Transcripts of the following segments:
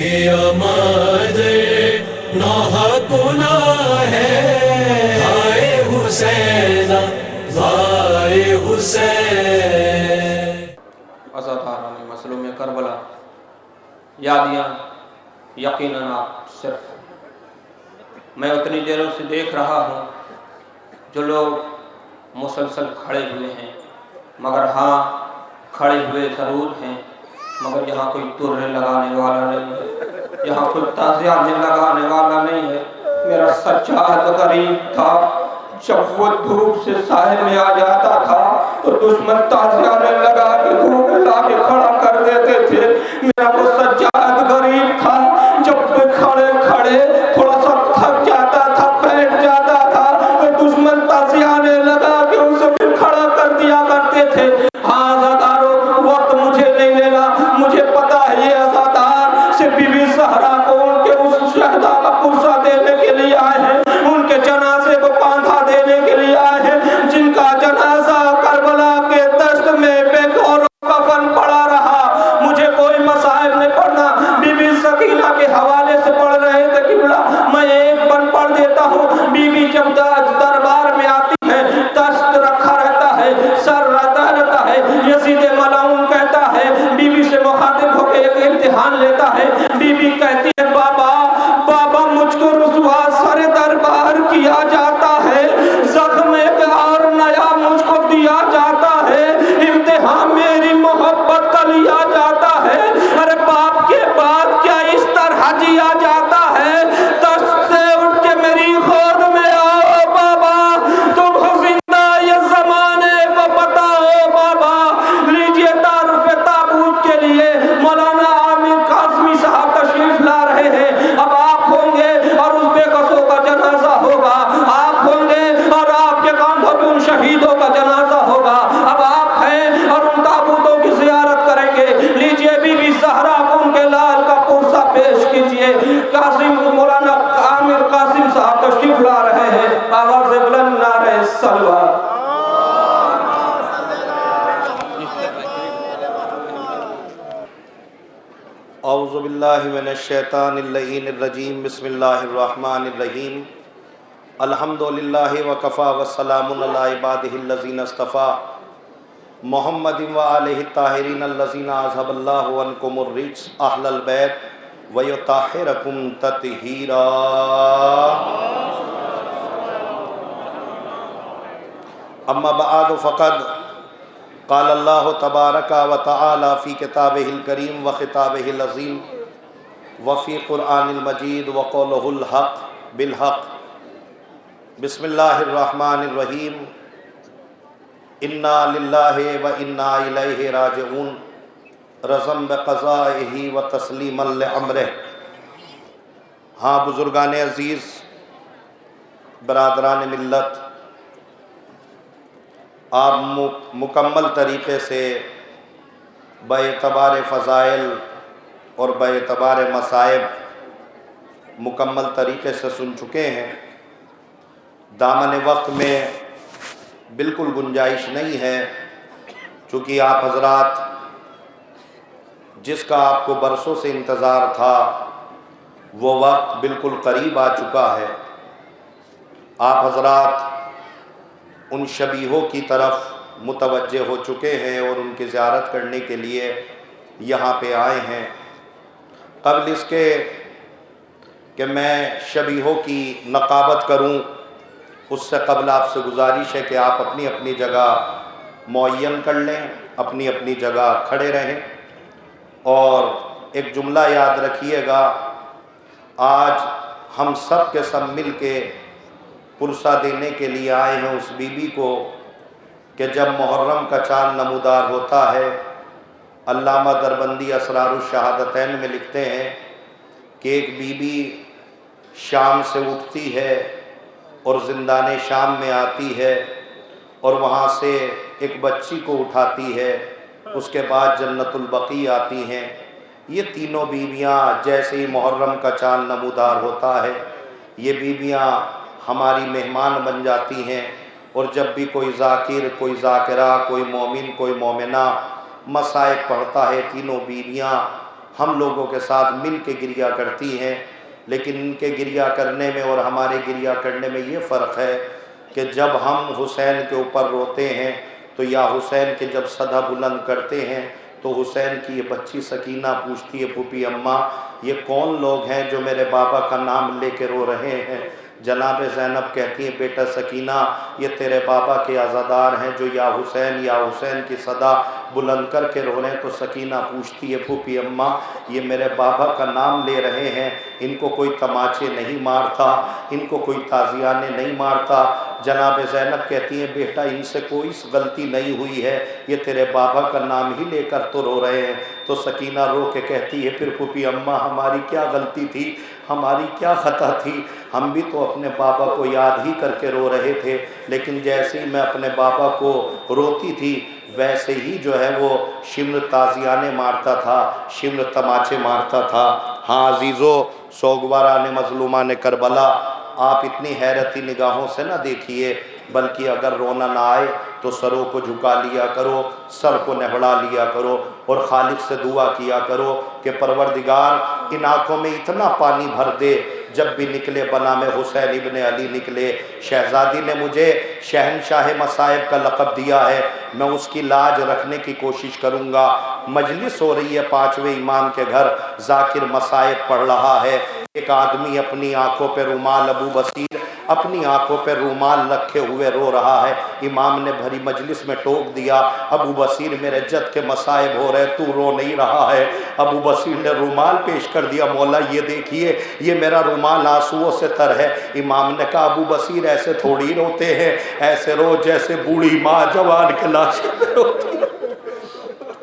آمد نوح گناہ ہے، ہائے حسین ہائے حسین۔ عزاداران مظلوم کربلا، یادیاں یقیناً آپ صرف میں اتنی دیر سے دیکھ رہا ہوں جو لوگ مسلسل کھڑے ہوئے ہیں، مگر ہاں کھڑے ہوئے ضرور ہیں، مگر یہاں کوئی ترنے لگانے والا نہیں ہے، یہاں کوئی تازیانے لگانے والا نہیں ہے۔ میرا سجاد غریب تھا، جب وہ دھوپ سے سائے میں آ جاتا تھا تو دشمن تازیانے لگا کے دھوپ لا کے کھڑا کر دیتے تھے۔ میرا وہ سجاد غریب تھا، جب وہ کھڑے کھڑے تھوڑا سا تھک جاتا تھا، بیٹھ جاتا تھا تو دشمن تازیانے لگا کے اسے پھر کھڑا کر دیا کرتے تھے۔ ہاں عزادارو، وقت مجھے نہیں لینا، مجھے پتا ہے یہ عزادار صرف بی بی زہرا کو ان کے اس شہداء کا پرسہ دینے کے لیے آئے ہیں، ان کے جنازے کو باندھا دینے کے لیے آئے ہیں، جن کا جنازہ کربلا کے دشت میں بے غور و کفن پڑا رہا۔ مجھے کوئی مسائل نہیں پڑھنا، بی بی سکینہ کے حوالے سے پڑھ رہے تھے قبلہ، میں ایک بن پڑھ دیتا ہوں۔ بی بی جب دربار میں آتی ہے، دست رکھا رہتا ہے، سر رہتا رہتا ہے، یزید ملعون کہتا ہے، بی بی سے مخاطب ہو کے ایک امتحان لیتا ہے۔ بی بی کہتی ہے بابا بابا مجھ کو رسوا سر دربار کیا جاتا ہے، زخم ایک اور نیا مجھ کو دیا جاتا ہے، امتحان میری محبت کا لیا جاتا ہے۔ ارے باپ کے بعد کیا اس طرح جیا جاتا ہے؟ دست سے اٹھ کے میری خود میں آؤ بابا، تم ہو زندہ یہ زمانے کو بتاؤ بابا۔ لیجئے تعارف تابوت کے لیے مولانا عامر قاسمی صاحب تشریف لا رہے ہیں۔ اب آپ ہوں گے اور اس بے کسوں کا جنازہ ہوگا، آپ ہوں گے اور آپ کے کاندھوں پہ ان شہیدوں کا جنازہ ہوگا۔ اب آپ ہیں اور ان تابوتوں کی زیارت کریں گے۔ لیجئے بی بی زہرا کو ان کے لال کا پرسہ پیش کیجئے۔ قاسم مولانا عامر قاسم صاحب تشریف لا رہے ہیں، آواز بلند نعرہ صلوات۔ اعوذ باللہ من الشیطان اللعین الرجیم، بسم اللہ الرحمن الرحیم۔ الحمدللہ وکفی والسلام علی عبادہ الذین اصطفیٰ، محمد وآلہ الطاہرین الذین اذھب اللہ عنکم الرجس اہل البیت ویطہرکم تطہیرا۔ اما بعد فقد قال اللہ تبارک و تعالی فی کتابہ الکریم و خطابہ العظیم وفی قرآن المجید وقولہ الحق بالحق۔ بسم اللہ الرحمن الرحیم۔ انا للہ و انا الیہ راجعون، رضا بقضائہ و تسلیما لامرہ۔ ہاں بزرگان عزیز، برادران ملت، آپ مکمل طریقے سے باعتبار فضائل اور باعتبار مصائب مکمل طریقے سے سن چکے ہیں۔ دامن وقت میں بالکل گنجائش نہیں ہے، چونکہ آپ حضرات جس کا آپ کو برسوں سے انتظار تھا وہ وقت بالکل قریب آ چکا ہے۔ آپ حضرات ان شبیہوں کی طرف متوجہ ہو چکے ہیں اور ان کی زیارت کرنے کے لیے یہاں پہ آئے ہیں۔ قبل اس کے کہ میں شبیہوں کی نقابت کروں، اس سے قبل آپ سے گزارش ہے کہ آپ اپنی اپنی جگہ معین کر لیں، اپنی اپنی جگہ کھڑے رہیں، اور ایک جملہ یاد رکھیے گا، آج ہم سب کے سب مل کے پرسہ دینے کے لیے آئے ہیں اس بی بی کو کہ جب محرم کا چاند نمودار ہوتا ہے، علامہ دربندی اسرار الشہادتین میں لکھتے ہیں کہ ایک بی بی شام سے اٹھتی ہے اور زندان شام میں آتی ہے اور وہاں سے ایک بچی کو اٹھاتی ہے، اس کے بعد جنت البقیع آتی ہیں۔ یہ تینوں بیویاں جیسے ہی محرم کا چاند نمودار ہوتا ہے، یہ بیویاں ہماری مہمان بن جاتی ہیں، اور جب بھی کوئی ذاکر، کوئی ذاکرہ، کوئی مومن، کوئی مومنہ مصائب پڑھتا ہے، تینوں بیویاں ہم لوگوں کے ساتھ مل کے گریہ کرتی ہیں، لیکن ان کے گریہ کرنے میں اور ہمارے گریہ کرنے میں یہ فرق ہے کہ جب ہم حسین کے اوپر روتے ہیں تو یا حسین کے جب صدا بلند کرتے ہیں تو حسین کی یہ بچی سکینہ پوچھتی ہے پھوپھی اماں یہ کون لوگ ہیں جو میرے بابا کا نام لے کے رو رہے ہیں؟ جناب زینب کہتی ہیں بیٹا سکینہ یہ تیرے بابا کے عزادار ہیں جو یا حسین کی صدا بلند کر کے رو رہے ہیں۔ تو سکینہ پوچھتی ہے پھوپھی اماں یہ میرے بابا کا نام لے رہے ہیں، ان کو کوئی تماچے نہیں مارتا، ان کو کوئی تازیانے نہیں مارتا؟ جناب زینب کہتی ہیں بیٹا ان سے کوئی غلطی نہیں ہوئی ہے، یہ تیرے بابا کا نام ہی لے کر تو رو رہے ہیں۔ تو سکینہ رو کے کہتی ہے پھر پھوپھی اماں ہماری کیا غلطی تھی، ہماری کیا خطا تھی؟ ہم بھی تو اپنے بابا کو یاد ہی کر کے رو رہے تھے، لیکن جیسے ہی میں اپنے بابا کو روتی تھی ویسے ہی جو ہے وہ شمر تازیانے مارتا تھا، شمر تماچے مارتا تھا۔ ہاں عزیزو، سوگواران مظلومان کربلا، آپ اتنی حیرتی نگاہوں سے نہ دیکھیے، بلکہ اگر رونا نہ آئے تو سروں کو جھکا لیا کرو، سر کو نہڑا لیا کرو اور خالق سے دعا کیا کرو کہ پروردگار ان آنکھوں میں اتنا پانی بھر دے جب بھی نکلے بنام حسین ابن علی نکلے۔ شہزادی نے مجھے شہنشاہ مصائب کا لقب دیا ہے، میں اس کی لاج رکھنے کی کوشش کروں گا۔ مجلس ہو رہی ہے 5ویں امام کے گھر، ذاکر مصائب پڑھ رہا ہے، ایک آدمی اپنی آنکھوں پہ رومال، ابو بصیر اپنی آنکھوں پہ رومال رکھے ہوئے رو رہا ہے۔ امام نے بھری مجلس میں ٹوک دیا ابو بصیر میرے جد کے مصائب ہو رہے تو رو نہیں رہا ہے۔ ابو بصیر نے رومال پیش کر دیا، مولا یہ دیکھیے یہ میرا رومال آنسوؤں سے تر ہے۔ امام نے کہا ابو بصیر ایسے تھوڑی روتے ہیں، ایسے رو جیسے بوڑھی ماں جوان کے لاشے میں روتی ہے۔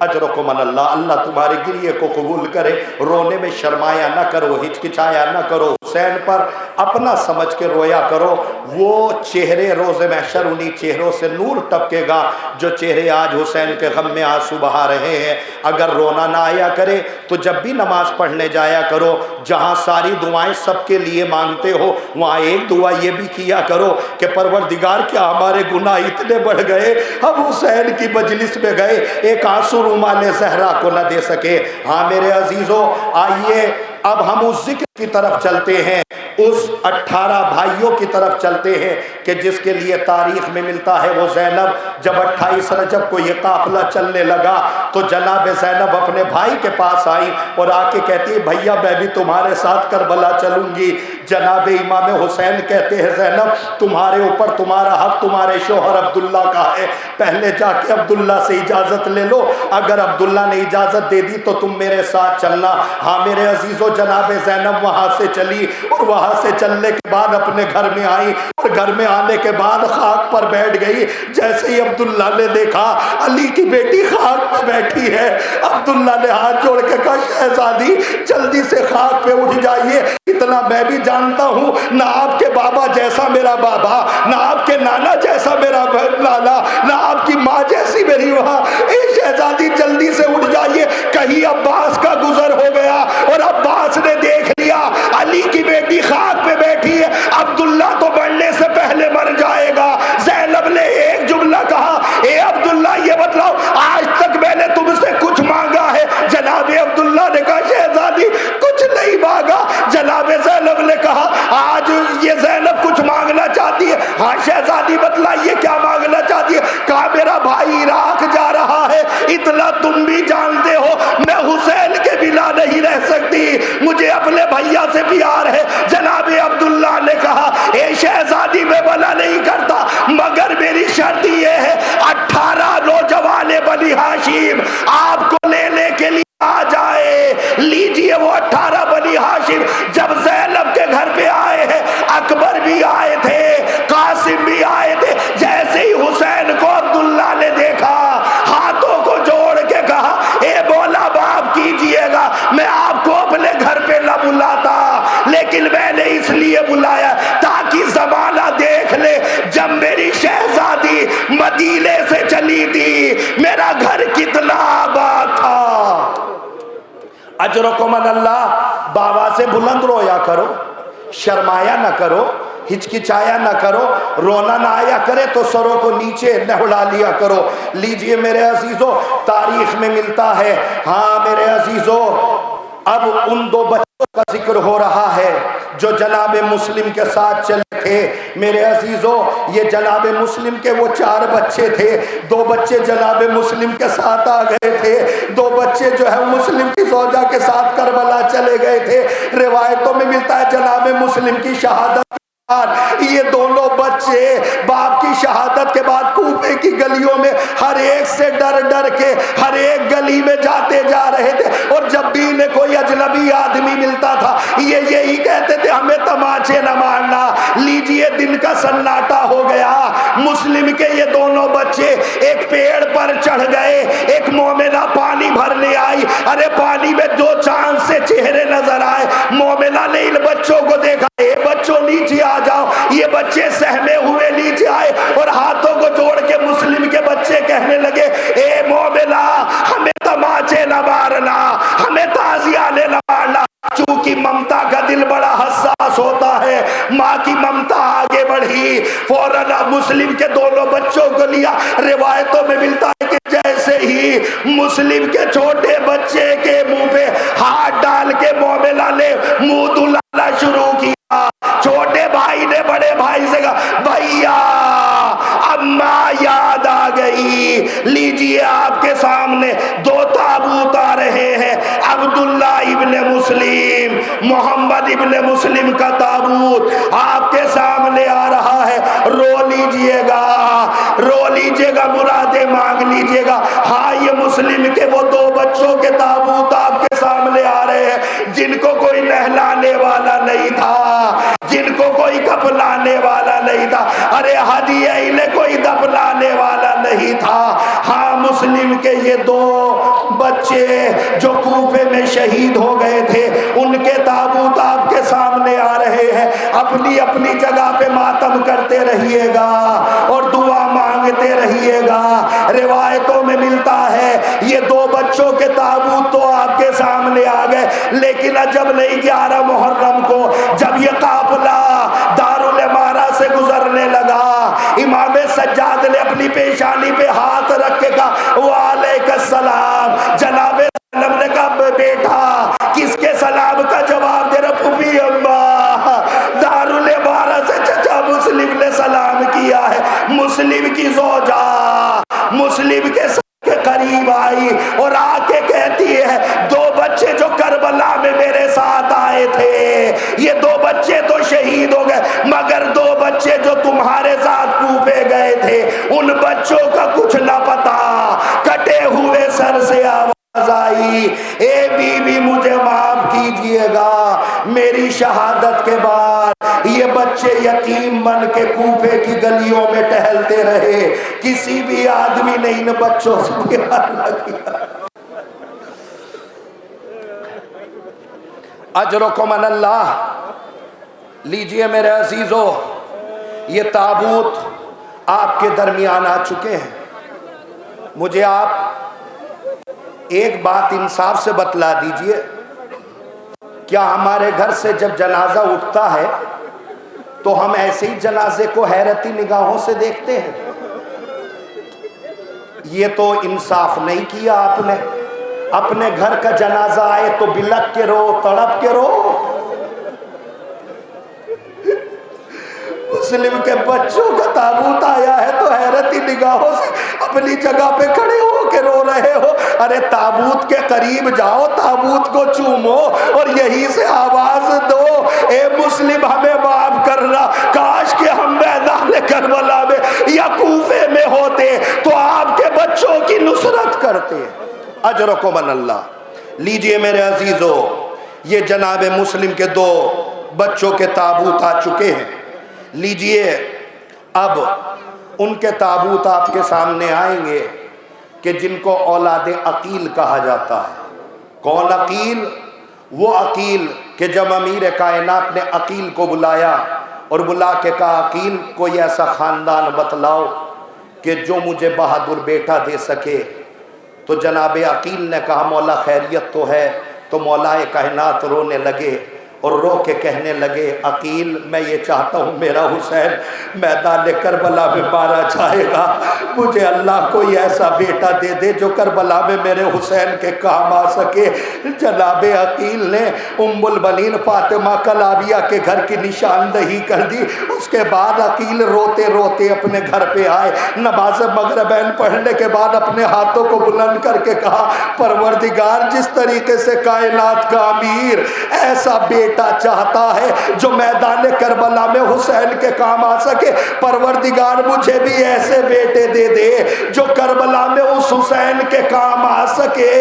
اجرکم اللہ، اللہ تمہارے گریے کو قبول کرے۔ رونے میں شرمایا نہ کرو، ہچکچایا نہ کرو، حسین پر اپنا سمجھ کے رویا کرو۔ وہ چہرے روز محشر انہی چہروں سے نور ٹپکے گا جو چہرے آج حسین کے غم میں آنسو بہا رہے ہیں۔ اگر رونا نہ آیا کرے تو جب بھی نماز پڑھنے جایا کرو، جہاں ساری دعائیں سب کے لیے مانگتے ہو وہاں ایک دعا یہ بھی کیا کرو کہ پروردگار کیا ہمارے گناہ اتنے بڑھ گئے ہم حسین کی مجلس میں گئے ایک آنسو رومال زہرا کو نہ دے سکے۔ ہاں میرے عزیزو، آئیے اب ہم اس ذکر کی طرف چلتے ہیں، اس 18 بھائیوں کی طرف چلتے ہیں کہ جس کے لیے تاریخ میں ملتا ہے وہ زینب جب 28 رجب کو یہ قافلہ چلنے لگا تو جناب زینب اپنے بھائی کے پاس آئی اور آ کے کہتی ہے بھیا میں بھی تمہارے ساتھ کربلا چلوں گی۔ جناب امام حسین کہتے ہیں زینب تمہارے اوپر تمہارا حق تمہارے شوہر عبداللہ کا ہے، پہلے جا کے عبداللہ سے اجازت لے لو، اگر عبداللہ نے اجازت دے دی تو تم میرے ساتھ چلنا۔ ہاں میرے عزیزو، جناب زینب وہاں سے چلی اور وہاں سے چلنے کے بعد اپنے گھر میں آئی اور گھر میں آنے کے بعد خاک پر بیٹھ گئی۔ جیسے ہی عبداللہ نے دیکھا علی کی بیٹی خاک پر بیٹھی ہے، عبداللہ نے ہاتھ جوڑ کے کہا شہزادی جلدی سے خاک پہ اٹھ جائیے، اتنا میں بھی جانتا ہوں نہ آپ کے بابا جیسا میرا بابا، نہ آپ کے نانا جیسا میرا نانا، نہ آپ کی ماں جیسی میری ماں، اے شہزادی جلدی سے اٹھ جائیے، کہیں عباس کا گزر ہو گیا اور عباس نے دیکھ لیا علی کی بیٹی خاک پہ بیٹھی ہے، عبداللہ تو بڑھنے سے پہلے مر جائے گا۔ زینب نے ایک جملہ کہا اے عبداللہ یہ بتلاؤ آج تک میں نے تم سے کچھ مانگا ہے؟ جناب عبداللہ نے کہا شہزادی کچھ نہیں مانگا۔ جناب زینب نے کہا آج یہ زینب کچھ مانگنا چاہتی ہے؟ ہاں شہزادی بتلائیے کیا مانگنا چاہتی ہے؟ کہا میرا بھائی عراق جا رہا ہے، اتنا تم بھی جانتے ہو میں حسین کے بنا نہیں رہ سکتی، مجھے اپنے بھیا سے پیار ہے۔ جناب عبداللہ نے کہا اے شہزادی میں منع نہیں کرتا مگر میری شرط یہ ہے 18 نوجوان بنی ہاشم آپ کو لینے کے لیے آ جائے۔ لیجئے وہ 18 بنی ہاشم جب زینب کے گھر پہ آئے ہیں، اکبر بھی آئے تھے، قاسم بھی آئے تھے، جیسے ہی حسین کو عبداللہ نے دیکھا ہاتھوں کو جوڑ کے کہا اے مولا معاف کیجئے گا میں آپ کو اپنے گھر پہ نہ بلاتا، لیکن میں نے اس لیے بلایا تاکہ زمانہ دیکھ لے جب میری شہزادی مدینے سے چلی تھی میرا گھر کتنا آباد تھا۔ اجرکم اللہ، بابا سے بلند رویا کرو، شرمایا نہ کرو، ہچکچایا نہ کرو، رونا نہ آیا کرے تو سروں کو نیچے نہلا لیا کرو۔ لیجئے میرے عزیزو، تاریخ میں ملتا ہے، ہاں میرے عزیزو، اب ان دو بچوں کا ذکر ہو رہا ہے جو جناب مسلم کے ساتھ چلے تھے۔ میرے عزیزوں، یہ جناب مسلم کے وہ 4 بچے تھے، 2 بچے جناب مسلم کے ساتھ آ گئے تھے، 2 بچے جو ہے مسلم کی زوجہ کے ساتھ کربلا چلے گئے تھے۔ روایتوں میں ملتا ہے جناب مسلم کی شہادت، یہ دونوں بچے باپ کی شہادت کے بعد کوفے کی گلیوں میں ہر ایک سے ڈر ڈر کے ہر ایک گلی میں جاتے جا رہے تھے، اور جب بھی انہیں کوئی اجنبی آدمی ملتا تھا یہ یہی کہتے تھے ہمیں تماچے نہ مارنا۔ لیجئے دن کا سناٹا ہو گیا، مسلم کے یہ دونوں بچے ایک پیڑ پر چڑھ گئے، ایک مومنہ پانی بھرنے آئی، ارے پانی میں 2 چاند سے چہرے نظر آئے، مومنہ نے ان بچوں کو دیکھا، اے بچوں نیچے آ جاؤ، یہ بچے سہمے ہوئے نیچے آئے اور ہاتھوں کو جوڑ کے مسلم کے بچے کہنے لگے اے مومنہ ہمیں تماچے نہ مارنا، ہمیں تازیانے نہ مارنا۔ چونکہ ممتا کا دل بڑا حساس ہوتا ہے، ماں کی ممتا آگے بڑھی، فوراً مسلم کے دونوں بچوں کو لیا۔ روایتوں میں ملتا ہے کہ جیسے ہی مسلم کے چھوٹے بچے کے منہ پہ ہاتھ ڈال کے مومنہ نے منہ دھلانا شروع کیا، چھوٹے بھائی نے بڑے بھائی سے کہا بھیا اماں یاد آ گئی، لیجئے آپ کے سامنے 2 تابوت آ رہے ہیں، عبداللہ ابن مسلم، محمد ابن مسلم کا تابوت آپ کے سامنے آ رہا ہے، رو لیجئے گا، رو لیجئے گا، مرادیں مانگ لیجئے گا۔ ہاں یہ مسلم کے وہ 2 بچوں کے تابوت آپ کے سامنے آ رہے ہیں جن کو کوئی نہلانے والا نہیں تھا، جن کو کوئی کپلانے والا نہیں تھا، ارے ہدیہ انہیں کوئی دفنانے والا نہیں تھا۔ ہاں مسلم کے یہ 2 بچے جو کوفے میں شہید ہو گئے تھے ان کے تابوت آپ کے سامنے آ رہے ہیں، اپنی اپنی جگہ پہ ماتم کرتے رہیے گا اور دعا مانگتے رہیے گا۔ روایتوں میں ملتا ہے یہ 2 بچوں کے تابوت تو آپ کے سامنے آ گئے، لیکن عجب نہیں 11 محرم کو جب یہ قافلہ دارالامارہ سے گزرنے لگا، امام سجاد نے اپنی پیشانی پہ ہاتھ رکھ کے کہا وعلیکم السلام، جناب سلم نے کہا بیٹا کس کے سلام کا جواب دے رہا؟ پھوپھی اماں، دارالامارہ سے چچا مسلم نے سلام کیا ہے۔ مسلم کی زوجہ مسلم کے قریب آئی اور آ کے کہتی ہے 2 بچے جو کربلا میں میرے ساتھ آئے تھے یہ 2 بچے تو شہید ہو گئے، مگر 2 بچے جو تمہارے ساتھ کوفے گئے تھے ان بچوں کا کچھ نہ پتا۔ کٹے ہوئے سر سے آواز آئی اے بی بی مجھے معاف کیجئے گا، میری شہادت کے بعد یہ بچے یتیم بن کے کوفے کی گلیوں میں ٹہلتے رہے، کسی بھی آدمی نے ان بچوں سے پیار نہ کیا۔ اجرکم من اللہ۔ لیجئے میرے عزیزو، یہ تابوت آپ کے درمیان آ چکے ہیں، مجھے آپ ایک بات انصاف سے بتلا دیجئے، کیا ہمارے گھر سے جب جنازہ اٹھتا ہے تو ہم ایسے ہی جنازے کو حیرتی نگاہوں سے دیکھتے ہیں؟ یہ تو انصاف نہیں کیا آپ نے، اپنے گھر کا جنازہ آئے تو بلک کے رو، تڑپ کے رو۔ مسلم کے بچوں کا تابوت آیا ہے تو حیرتی نگاہوں سے اپنی جگہ پہ کھڑے ہو کے رو رہے ہو، ارے تابوت کے قریب جاؤ، تابوت کو چومو اور یہی سے آواز دو اے مسلم ہمیں معاف کرنا، کاش کہ ہم میدان کربلا میں یا کوفے میں ہوتے تو آپ کے بچوں کی نصرت کرتے۔ اجرکم من اللہ۔ لیجئے میرے عزیزو، یہ جناب مسلم کے 2 بچوں کے تابوت آ چکے ہیں، لیجئے اب ان کے تابوت آپ کے سامنے آئیں گے کہ جن کو اولاد عقیل کہا جاتا ہے۔ کون عقیل؟ وہ عقیل کہ جب امیر کائنات نے عقیل کو بلایا اور بلا کے کہا عقیل کوئی ایسا خاندان بتلاؤ کہ جو مجھے بہادر بیٹا دے سکے، تو جناب عقیل نے کہا مولا خیریت تو ہے، تو مولا کائنات رونے لگے اور رو کے کہنے لگے عقیل میں یہ چاہتا ہوں میرا حسین میدان کربلا میں مارا جائے گا، مجھے اللہ کوئی ایسا بیٹا دے دے جو کربلا میں میرے حسین کے کام آ سکے۔ جناب عقیل نے ام البنین فاطمہ کلابیہ کے گھر کی نشاندہی کر دی۔ اس کے بعد عقیل روتے روتے اپنے گھر پہ آئے، نماز مغربین پڑھنے کے بعد اپنے ہاتھوں کو بلند کر کے کہا پروردگار جس طریقے سے کائنات کا امیر ایسا بیٹا چاہتا ہے جو میدان کربلا میں حسین کے کام آ سکے، پروردگار مجھے بھی ایسے بیٹے دے دے جو کربلا میں اس حسین کے کام آ سکے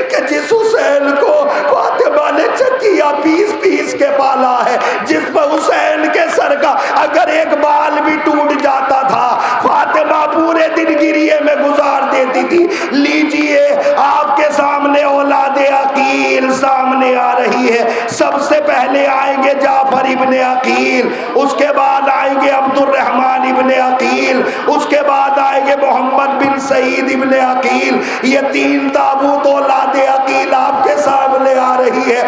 کہ جس حسین کو فاطمہ نے چکیا پیس پیس کے پالا ہے، جس پر حسین کے سر کا اگر ایک بال بھی ٹوٹ جاتا تھا فاطمہ پورے دن گریے میں گزار دیتی تھی۔ لیجئے آپ کے سامنے اولاد عقیل سامنے آ رہی ہے۔ سب سے پہلے آئیں گے جعفر ابن عقیل، اس کے بعد آئیں گے عبد الرحمن ابن عقیل، اس کے بعد آئیں گے محمد بن سعید ابن عقیل۔ یہ تین تابوت اولاد عقیل آپ کے سامنے آ رہی ہے۔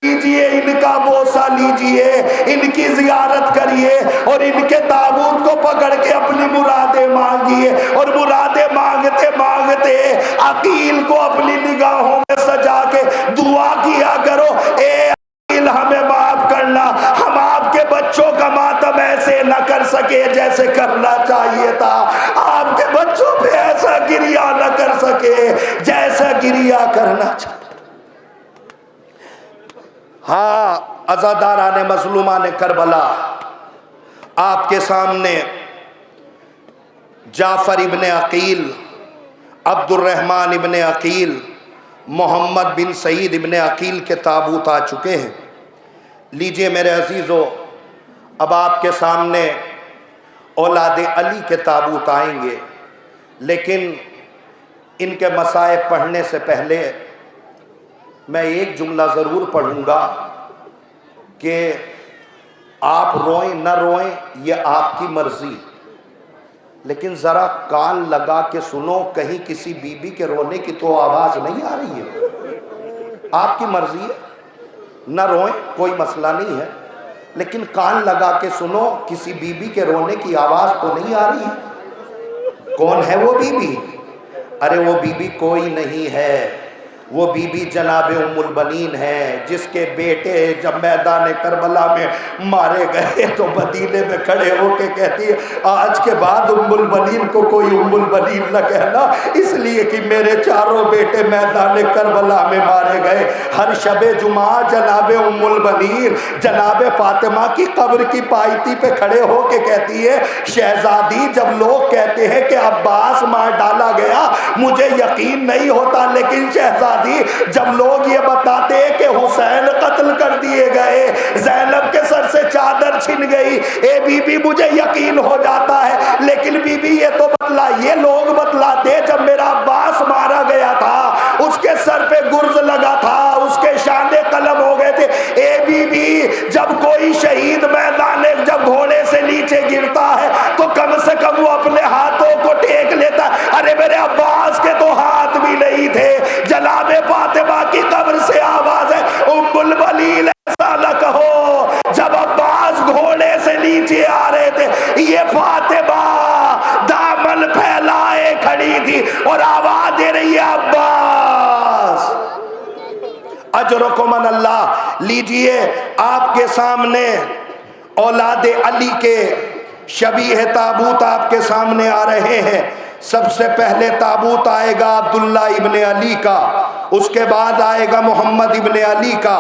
لیجئے ان کا بوسہ لیجئے، ان کی زیارت کریے اور ان کے تابوت کو پکڑ کے اپنی مرادیں مانگیے، اور مرادیں مانگتے مانگتے عقیل کو اپنی نگاہوں میں سجا کے دعا کیا کرو، اے عقیل ہمیں معاف کرنا، ہم آپ کے بچوں کا ماتم ایسے نہ کر سکے جیسے کرنا چاہیے تھا، آپ کے بچوں پہ ایسا گریہ نہ کر سکے جیسا گریہ کرنا چاہیے۔ ہاں عزاداران مظلومان کربلا، آپ کے سامنے جعفر ابن عقیل، عبد الرحمن ابن عقیل، محمد بن سعید ابن عقیل کے تابوت آ چکے ہیں۔ لیجئے میرے عزیزو، اب آپ کے سامنے اولاد علی کے تابوت آئیں گے، لیکن ان کے مصائب پڑھنے سے پہلے میں ایک جملہ ضرور پڑھوں گا کہ آپ روئیں نہ روئیں یہ آپ کی مرضی، لیکن ذرا کان لگا کے سنو، کہیں کسی بی بی کے رونے کی تو آواز نہیں آ رہی ہے۔ آپ کی مرضی ہے، نہ روئیں کوئی مسئلہ نہیں ہے، لیکن کان لگا کے سنو، کسی بی بی کے رونے کی آواز تو نہیں آ رہی ہے۔ کون ہے وہ بی بی؟ ارے وہ بی بی کوئی نہیں ہے، وہ بی بی جناب ام البنین ہے، جس کے بیٹے جب میدان کربلا میں مارے گئے تو مدینے میں کھڑے ہو کے کہتی ہے آج کے بعد ام البنین کو کوئی ام البنین نہ کہنا، اس لیے کہ میرے چاروں بیٹے میدان کربلا میں مارے گئے۔ ہر شب جمعہ جناب ام البنین جناب فاطمہ کی قبر کی پائیتی پہ کھڑے ہو کے کہتی ہے شہزادی جب لوگ کہتے ہیں کہ عباس مار ڈالا گیا مجھے یقین نہیں ہوتا، لیکن شہزادی جب لوگ یہ بتاتے ہیں کہ حسین قتل کر دیے گئے، زینب کے سر سے چادر چھن گئی، اے بی بی مجھے یقین ہو جاتا ہے، لیکن بی بی یہ تو بتلا، یہ لوگ بتلاتے جب میرا عباس مارا گیا تھا اس کے سر پہ گرز لگا تھا، اس کے شانے قلم ہو گئے تھے۔ اے بی بی جب کوئی شہید میدان جب گھوڑے سے نیچے گرتا ہے تو کم سے کم وہ اپنے ہاتھوں کو ٹیک لیتا، ارے میرے عباس کے تو ہاتھ بھی نہیں تھے۔ جناب فاطمہ کی قبر سے آواز ہے ام البلیل ایسا نہ کہو، جب عباس گھوڑے سے نیچے آ رہے تھے یہ فاطمہ دامن پھیلائے کھڑی تھی اور آواز دے رہی ہے عباس اجرکم من اللہ۔ لیجئے آپ کے سامنے اولاد علی کے شبیہ تابوت آپ کے سامنے آ رہے ہیں۔ سب سے پہلے تابوت آئے گا عبداللہ ابن علی کا، اس کے بعد آئے گا محمد ابن علی کا،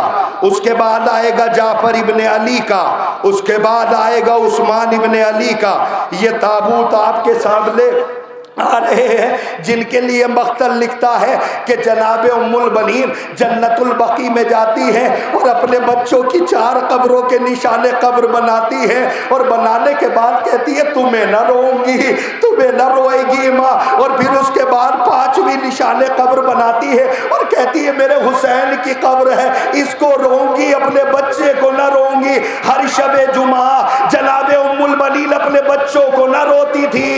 اس کے بعد آئے گا جعفر ابن علی کا، اس کے بعد آئے گا عثمان ابن علی کا۔ یہ تابوت آپ کے سامنے آ رہے ہیں جن کے لیے مقتل لکھتا ہے کہ جناب ام البنین جنت البقیع میں جاتی ہے اور اپنے بچوں کی 4 قبروں کے نشان قبر بناتی ہے، اور بنانے کے بعد کہتی ہے تمہیں نہ روؤں گی، تمہیں نہ روئے گی ماں، اور پھر اس کے بعد 5ویں نشان قبر بناتی ہے اور کہتی ہے میرے حسین کی قبر ہے، اس کو روؤں گی، اپنے بچے کو نہ روؤں گی۔ ہر شب جمعہ جناب ام البنین اپنے بچوں کو نہ روتی تھی،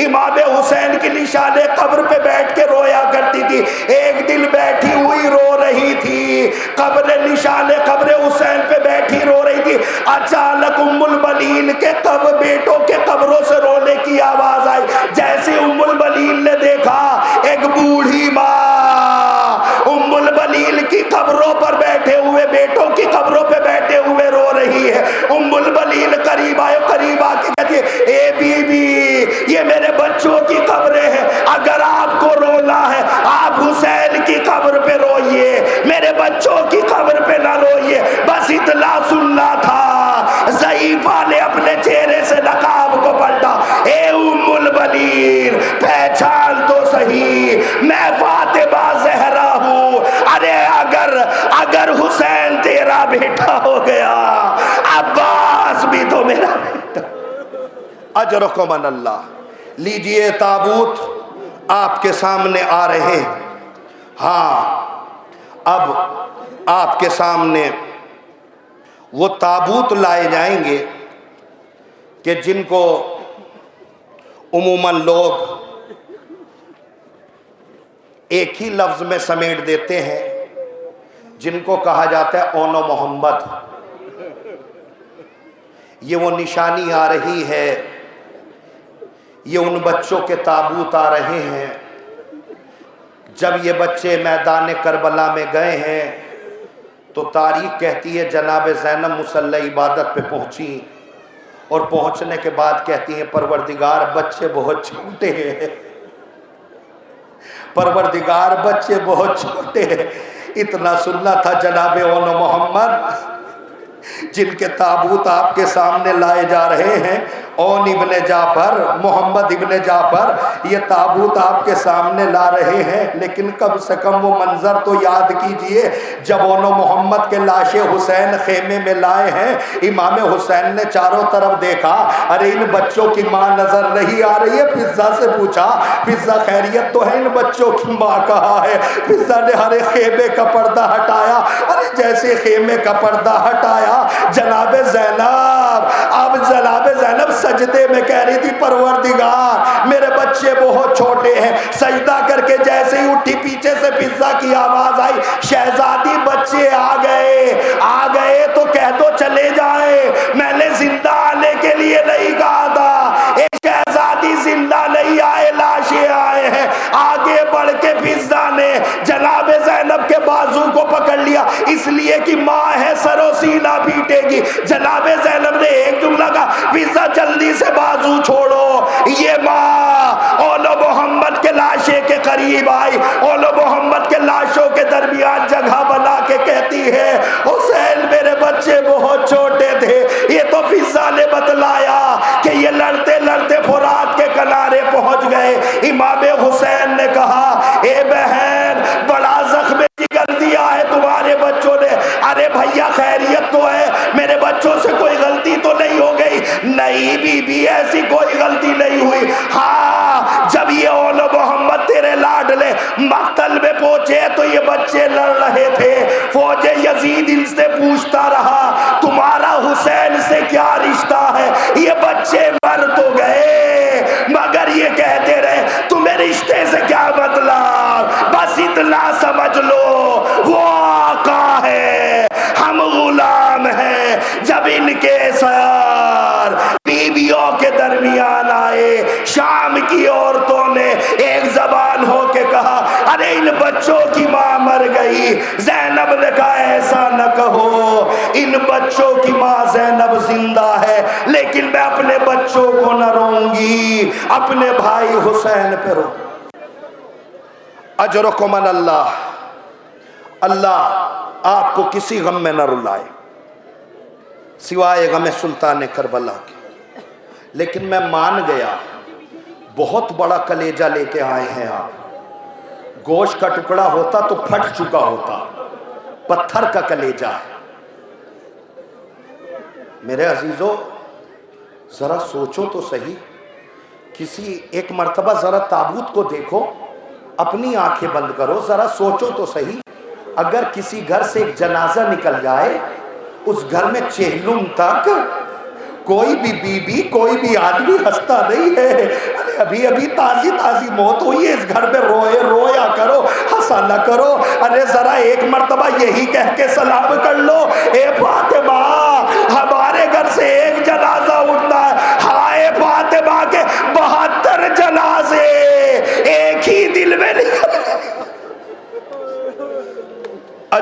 امام حسین کی نشان قبر پہ بیٹھ کے رویا کرتی تھی۔ ایک دن بیٹھی ہوئی رو رہی تھی، قبر نشان قبر حسین پہ بیٹھی اچانک ام البنین کے بیٹوں کے قبروں سے رونے کی آواز آئی. جیسے ام البنین نے دیکھا ایک بوڑھی ماں ام البنین کی قبروں پر بیٹھے ہوئے بیٹوں کی قبروں پہ بیٹھے ہوئے رو رہی ہے. ام البنین قریب آئے, قریب آ کے کہتی ہے اے بی بی یہ میرے بچوں کی قبریں ہیں, اگر آپ کو رونا ہے آپ حسین کی قبر پہ روئیے, میرے بچوں کی قبر پہ نہ روئیے. بس اتنا سننا تھا. ضعیفہ نے اپنے چہرے سے نقاب کو پلٹا. اے ام البنین پہچان تو صحیح, میں فاطمہ زہرا ہوں. ارے اگر حسین تیرا بیٹا ہو گیا, عباس بھی تو میرا بیٹا. اجرکم من اللہ. لیجئے تابوت آپ کے سامنے آ رہے ہیں. ہاں اب آپ کے سامنے وہ تابوت لائے جائیں گے کہ جن کو عموماً لوگ ایک ہی لفظ میں سمیٹ دیتے ہیں, جن کو کہا جاتا ہے اون و محمد. یہ وہ نشانی آ رہی ہے, یہ ان بچوں کے تابوت آ رہے ہیں. جب یہ بچے میدان کربلا میں گئے ہیں تو تاریخ کہتی ہے جناب زینب مصلی عبادت پہ پہنچی, اور پہنچنے کے بعد کہتی ہیں پروردگار بچے بہت چھوٹے ہیں, پروردگار بچے بہت چھوٹے ہیں. اتنا سننا تھا جناب اون و محمد جن کے تابوت آپ کے سامنے لائے جا رہے ہیں. اون ابن جعفر, محمد ابن جعفر یہ تابوت آپ کے سامنے لا رہے ہیں, لیکن کم سے کم وہ منظر تو یاد کیجئے جب اون و محمد کے لاشیں حسین خیمے میں لائے ہیں. امام حسین نے چاروں طرف دیکھا, ارے ان بچوں کی ماں نظر نہیں آ رہی ہے. فضہ سے پوچھا, فضہ خیریت تو ہے, ان بچوں کی ماں کہاں ہے؟ فضہ نے ہر خیمے کا پردہ ہٹایا. ارے جیسے خیمے کا پردہ ہٹایا جناب زینب, اب جناب زینب سجدے میں کہہ رہی تھی پروردگار میرے بچے بہت چھوٹے ہیں. سجدہ کر کے جیسے ہی اٹھی پیچھے سے فضہ کی آواز آئی شہزادی بچے آ گئے تو کہہ دو چلے جائیں, میں نے زندہ آنے کے لیے نہیں کہا تھا. اے شہزادی زندہ نہیں آئے, لاشیں آئے ہیں. آگے بڑھ کے فضہ نے جناب زینب کے بازو کو پکڑ لیا, اس لیے کہ ماں ہے سر و سینہ پیٹے گی. جناب زینب نے ایک جملہ کہا, فضہ جلدی سے بازو چھوڑو. یہ ماں اون و محمد کے لاشے کے قریب آئی, اون و محمد کے لاشوں کے درمیان جگہ بنا کے کہتی ہے حسین میرے بچے بہت چھوٹے تھے. یہ تو فضہ نے بتلایا کہ یہ لڑتے لڑتے فرات کے کنارے پہنچ گئے. امام حسین نے کہا اے بہن بڑا زخم جگر دیا ہے تمہارے بچوں نے. ارے بھیا خیریت تو ہے, میرے بچوں سے کوئی غلطی تو نہیں ہو گئی؟ نہیں بی بی ایسی کوئی غلطی نہیں ہوئی. ہاں جب یہ اون و محمد تیرے لاڈلے مقتل میں پہنچے تو یہ بچے لڑ رہے تھے. فوج یزید ان سے پوچھتا رہا تمہارا حسین سے کیا رشتہ ہے؟ یہ بچے مر تو گئے مگر یہ کہتے رہے تمہیں رشتے سے کیا مطلب. بس اتنا سمجھ لو وہ آقا ہے, ہم غلام ہیں. جب ان کے سیار بیویوں کے درمیان آئے, شام کی عورتوں نے ایک زبان ہو کے کہا ارے ان بچوں کی ماں مر گئی. زینب نے کہا ایسا نہ کہو, ان بچوں کی ماں زینب زندہ ہے, لیکن میں اپنے بچوں کو نہ روں گی, اپنے بھائی حسین پہ رو. اجرکم من اللہ. اللہ آپ کو کسی غم میں نہ رلائے سوائے غم سلطان کربلا کے. لیکن میں مان گیا بہت بڑا کلیجہ لے کے آئے ہیں آپ. گوشت کا ٹکڑا ہوتا تو پھٹ چکا ہوتا, پتھر کا کلیجہ ہے. میرے عزیزو ذرا سوچو تو صحیح, کسی ایک مرتبہ ذرا تابوت کو دیکھو, اپنی آنکھیں بند کرو, ذرا سوچو تو صحیح. اگر کسی گھر سے ایک جنازہ نکل جائے, اس گھر میں چہلم تک کوئی بھی بی بی کوئی بھی آدمی ہنستا نہیں ہے. ارے ابھی تازی موت ہوئی ہے, اس گھر میں رویا کرو, ہنسا نہ کرو. ارے ذرا ایک مرتبہ یہی کہہ کے سلام کر لو, اے فاطمہ ہمارے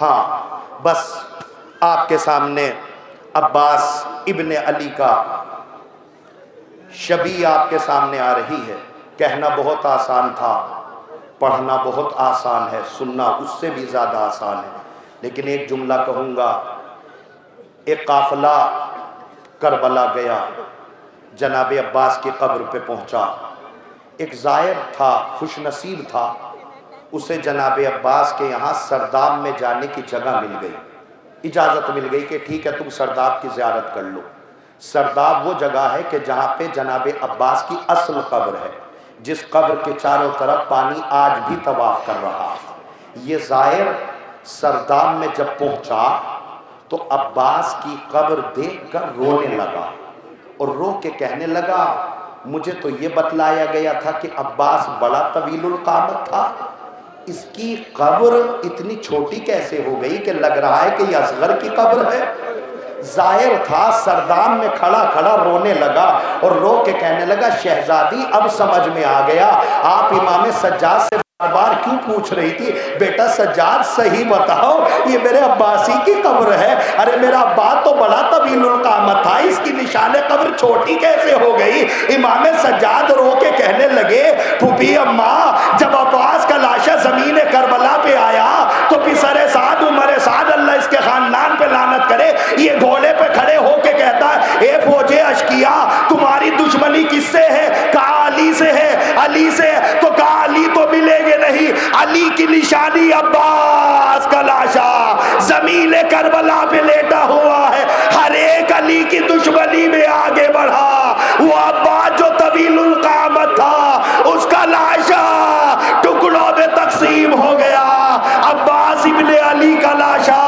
ہاں بس آپ کے سامنے عباس ابن علی کا شبیہ آپ کے سامنے آ رہی ہے۔ کہنا بہت آسان تھا، پڑھنا بہت آسان ہے، سننا اس سے بھی زیادہ آسان ہے، لیکن ایک جملہ کہوں گا۔ ایک قافلہ کربلا گیا، جناب عباس کی قبر پہ پہنچا۔ ایک زائر تھا، خوش نصیب تھا، اسے جناب عباس کے یہاں سرداب میں جانے کی جگہ مل گئی، اجازت مل گئی کہ ٹھیک ہے تم سرداب کی زیارت کر لو۔ سرداب وہ جگہ ہے کہ جہاں پہ جناب عباس کی اصل قبر ہے، جس قبر کے چاروں طرف پانی آج بھی طواف کر رہا ہے۔ یہ زائر سرداب میں جب پہنچا تو عباس کی قبر دیکھ کر رونے لگا، اور رو کے کہنے لگا مجھے تو یہ بتلایا گیا تھا کہ عباس بڑا طویل القامت تھا، اس کی قبر اتنی چھوٹی کیسے ہو گئی کہ لگ رہا ہے کہ یہ اصغر کی قبر ہے۔ ظاہر تھا سردام میں کھڑا کھڑا رونے لگا اور رو کے کہنے لگا شہزادی اب سمجھ میں آ گیا، آپ امام سجاد سے بار بار کیوں پوچھ رہی تھی؟ بیٹا سجاد صحیح بتاؤ یہ میرے عباسی کی قبر ہے۔ ارے میرا عباس تو بڑا طویل القامت تھا، اس کی نشان قبر چھوٹی کیسے ہو گئی؟ امام سجاد رو کے کہنے لگے پھوپھی اماں جب عباس کا لاشا زمین کربلا پہ آیا تو پسر سعد عمر سعد اللہ اس کے خاندان پہ لعنت کرے، یہ گھوڑے پہ کھڑے ہو کے کہتا ہے اے فوج اشکیا تمہاری دشمنی کس سے ہے؟ کہا علی سے ہے۔ علی سے تو کہا علی تو ملیں گے نہیں، علی کی نشانی عباس کا لاشا زمین کربلا پہ لیٹا ہوا ہے۔ ہر ایک علی کی دشمنی میں آگے بڑھا، وہ عباس جو طویل القامت تھا اس کا لاشا ٹکڑوں میں تقسیم ہو گیا۔ عباس ابن علی کا لاشا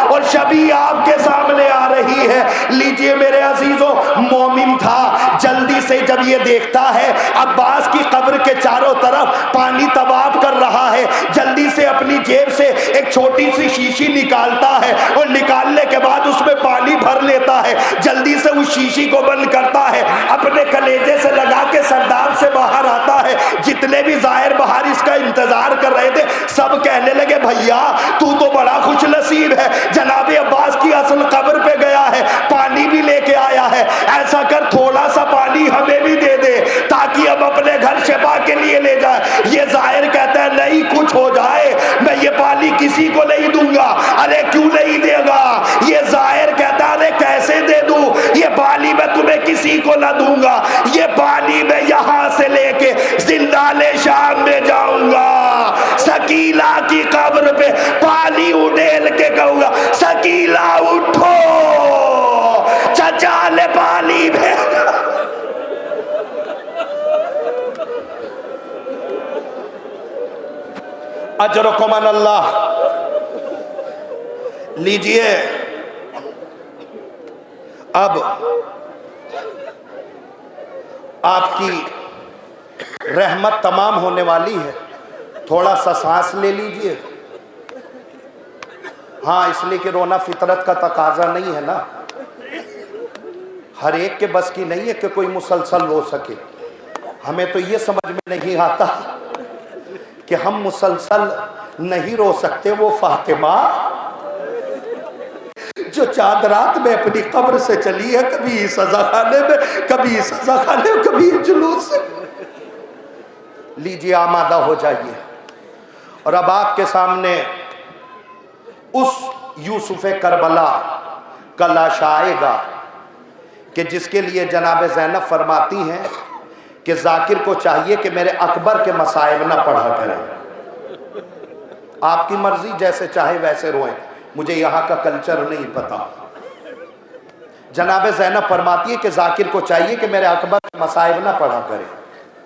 اور شبیہ آپ کے سامنے آ رہی ہے۔ لیجئے میرے عزیزوں، مومن تھا، جلدی سے جب یہ دیکھتا ہے عباس کی قبر کے چاروں طرف پانی طواف کر رہا ہے، جلدی سے اپنی جیب سے ایک چھوٹی سی شیشی نکالتا ہے اور نکالنے کے بعد اس میں پانی بھر لیتا ہے، جلدی سے اس شیشی کو بند کرتا ہے، اپنے کلیجے سے لگا کے سرداب سے باہر آتا ہے۔ جتنے بھی ظاہر باہر اس کا انتظار کر رہے تھے سب کہنے لگے بھیا تو بڑا خوش نصیب ہے، جناب عباس کی اصل قبر پہ گیا ہے، پانی بھی لے کے آیا ہے، ایسا کر تھوڑا سا پانی ہمیں بھی دے دے تاکہ ہم اپنے گھر شفا کے لیے لے جائیں۔ یہ ظاہر کہتا ہے نہیں کچھ ہو جائے میں یہ پانی کسی کو نہیں دوں گا۔ ارے کیوں نہیں دے گا؟ یہ ظاہر کہتا ہے ارے کیسے دے دوں یہ پانی، میں تمہیں کسی کو نہ دوں گا، یہ پانی میں یہاں سے لے کے زندان شام میں جاؤں گا، سکیلا کی قبر پہ پانی اڈیل کے کہوں گا سکیلا اٹھو چچا لے پانی میں۔ اجرکم علی اللہ۔ لیجئے اب آپ کی رحمت تمام ہونے والی ہے، تھوڑا سا سانس لے لیجئے۔ ہاں اس لیے کہ رونا فطرت کا تقاضا نہیں ہے نا، ہر ایک کے بس کی نہیں ہے کہ کوئی مسلسل رو سکے۔ ہمیں تو یہ سمجھ میں نہیں آتا کہ ہم مسلسل نہیں رو سکتے، وہ فاطمہ جو چاند رات میں اپنی قبر سے چلی ہے، کبھی سزا خانے میں، کبھی سزا خانے میں، کبھی جلوس سے۔ لیجئے آمادہ ہو جائیے، اور اب آپ کے سامنے اس یوسف کربلا کا لاشا آئے گا کہ جس کے لیے جناب زینب فرماتی ہیں کہ ذاکر کو چاہیے کہ میرے اکبر کے مصائب نہ پڑھا کریں، آپ کی مرضی جیسے چاہے ویسے روئیں، مجھے یہاں کا کلچر نہیں پتا۔ جناب زینب فرماتی ہے کہ ذاکر کو چاہیے کہ میرے اکبر کے مصائب نہ پڑھا کرے۔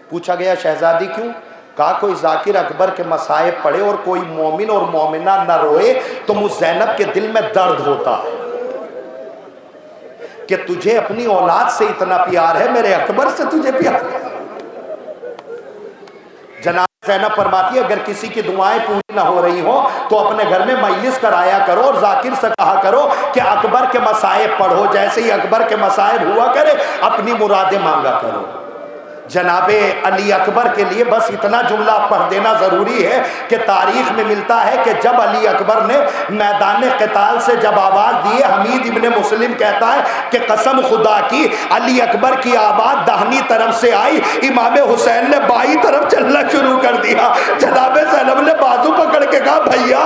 پوچھا گیا شہزادی کیوں؟ کہا کوئی ذاکر اکبر کے مصائب پڑھے اور کوئی مومن اور مومنہ نہ روئے تو مجھ زینب کے دل میں درد ہوتا ہے کہ تجھے اپنی اولاد سے اتنا پیار ہے، میرے اکبر سے تجھے پیار ہے۔ جناب زینب فرماتی ہے اگر کسی کی دعائیں پوری نہ ہو رہی ہوں تو اپنے گھر میں مجلس کرایا کرو اور ذاکر سے کہا کرو کہ اکبر کے مصائب پڑھو، جیسے ہی اکبر کے مصائب ہوا کرے اپنی مرادیں مانگا کرو۔ جناب علی اکبر کے لیے بس اتنا جملہ پڑھ دینا ضروری ہے کہ تاریخ میں ملتا ہے کہ جب علی اکبر نے میدان قتال سے جب آواز دی، حمید ابن مسلم کہتا ہے کہ قسم خدا کی علی اکبر کی آواز داہنی طرف سے آئی، امام حسین نے بائیں طرف چلنا شروع کر دیا۔ جناب زینب نے بازو پکڑ کے کہا بھیا